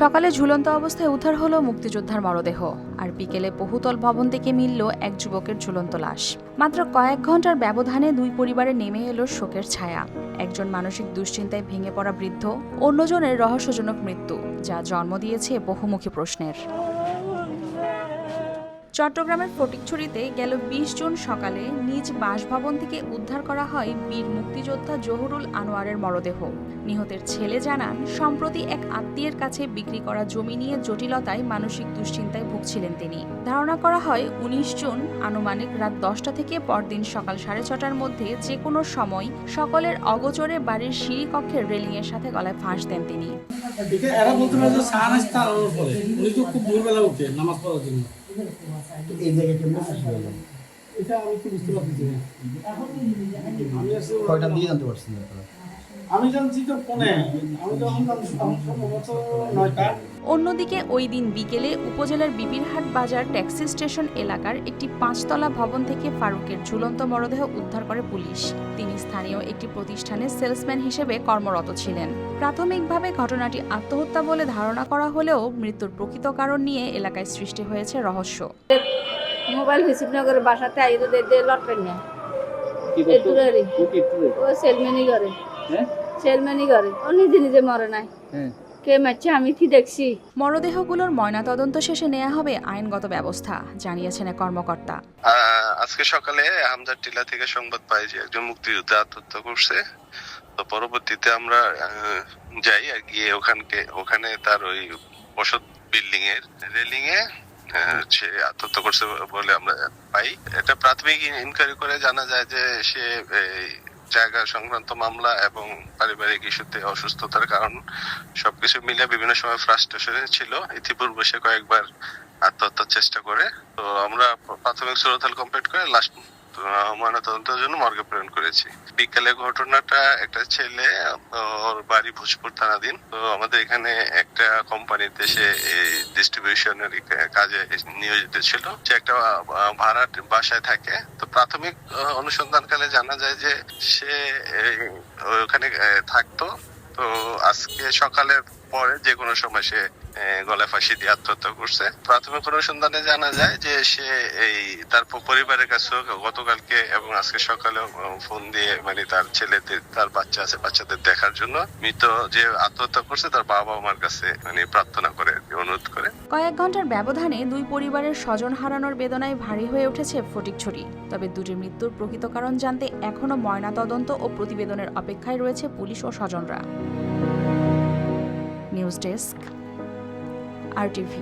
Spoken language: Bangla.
সকালে ঝুলন্ত অবস্থায় উদ্ধার হলো মুক্তিযোদ্ধার মরদেহ, আর বিকেলে বহুতল ভবন থেকে মিলল এক যুবকের ঝুলন্ত লাশ। মাত্র কয়েক ঘন্টার ব্যবধানে দুই পরিবারে নেমে এলো শোকের ছায়া। একজন মানসিক দুশ্চিন্তায় ভেঙে পড়া বৃদ্ধ, অন্যজনের রহস্যজনক মৃত্যু, যা জন্ম দিয়েছে বহুমুখী প্রশ্নের। চট্টগ্রামের ফটিকছড়িতে গেল ২০ জুন সকালে নিজ বাসভবন থেকে উদ্ধার করা হয় বীর মুক্তিযোদ্ধা জহুরুল আনোয়ারের মরদেহ। নিহতের ছেলে জানান, সম্প্রতি এক আত্মীয়ের কাছে বিক্রি করা জমি নিয়ে জটিলতায় মানসিক দুশ্চিন্তায় ভুগছিলেন তিনি। ধারণা করা হয় ১৯ জুন আনুমানিক রাত ১০টা থেকে পরদিন সকাল ৬:৩০টার মধ্যে যে কোনো সময় সকলের অগোচরে বাড়ির সিঁড়ি কক্ষের রেলিংয়ের সাথে গলায় ফাঁস দেন তিনি। এরা বলতে পারে যে সাহারাস্তা আলোর পরে উনি তো খুব ভোরবেলা উঠে নামাজ পড়ার জন্য। এই জায়গায় কেমন খুশি হলাম, এটা আমি তো বুঝতে পারছি না। কয়টা দিয়ে জানতে পারছেন আপনারা? আমি জানছি তো ফোনে, আমি তো সম্ভবত ৯টা। অন্যদিকে ওই দিন বিকেলে উপজেলার বিবিরহাট বাজার ট্যাক্সি স্টেশন এলাকার একটি ৫তলা ভবন থেকে ফারুকের ঝুলন্ত মরদেহ উদ্ধার করে পুলিশ। তিনি স্থানীয় একটি প্রতিষ্ঠানে সেলসম্যান হিসেবে কর্মরত ছিলেন। প্রাথমিকভাবে ঘটনাটি আত্মহত্যা বলে ধারণা করা হলেও মৃত্যুর প্রকৃত কারণ নিয়ে এলাকায় সৃষ্টি হয়েছে রহস্য। মোবাইল হিসিবনগরের বাসাতে আই তো দে লটপেন না ও সেলম্যানই করে, সেলম্যানই করে, ও নিজে নিজে মরে নাই। কে মারছে আমি কি দেখছি। মরদেহগুলোর ময়নাতদন্ত শেষে নেওয়া হবে আইনগত ব্যবস্থা, জানিয়েছেন এক কর্মকর্তা। আজকে সকালে হামজার টিলা থেকে সংবাদ পাই যে একজন মুক্তিযোদ্ধা আত্মহত্যা করছে। তো পরবর্তীতে আমরা যাই আর গিয়ে ওখানে তার ওই বসত বিল্ডিং এর রেলিং এ সে আত্মহত্যা করছে বলে আমরা পাই। এটা প্রাথমিক ইনকোয়ারি করে জানা যায় যে সে জায়গা সংক্রান্ত মামলা এবং পারিবারিক ইস্যুতে অসুস্থতার কারণ সবকিছু মিলে বিভিন্ন সময় ফ্রাস্ট্রেশনে ছিল। ইতিপূর্বে সে কয়েকবার আত্মহত্যার চেষ্টা করে। তো আমরা প্রাথমিক সুরতহাল কমপ্লিট করে লাস্ট ময়নাতদন্তের জন্য মর্গে প্রেরণ করেছি। বিকেলে ঘটনাটা, একটা ছেলে, ওর বাড়ি ভোজপুর থানাধীন। তো আমাদের এখানে একটা কোম্পানিতে সে ডিস্ট্রিবিউশনের কাজে নিয়োজিত ছিল। সে একটা ভাড়া বাসায় থাকে। তো প্রাথমিক অনুসন্ধানকালে জানা যায় যে সে ওখানে থাকতো। তো আজকে সকালের পরে যে কোনো সময় সে গলায় ফাঁসি দিয়ে আত্মহত্যা করছে। প্রাথমিক অনুসন্ধানে জানা যায় যে সে তার পরিবারের কাছে গতকালকে এবং আজকে সকালে ফোন দিয়ে তার ছেলেদের, তার বাচ্চা আছে, বাচ্চাদের দেখার জন্য মৃত যে আত্মহত্যা করছে তার বাবা মার কাছে প্রার্থনা করে, অনুরোধ করে। কয়েক ঘন্টার ব্যবধানে দুই পরিবারের স্বজন হারানোর বেদনায় ভারী হয়ে উঠেছে ফটিকছড়ি। তবে দুটি মৃত্যুর প্রকৃত কারণ জানতে এখনো ময়নাতদন্ত ও প্রতিবেদনের অপেক্ষায় রয়েছে পুলিশ ও স্বজনরা। News desk, RTV।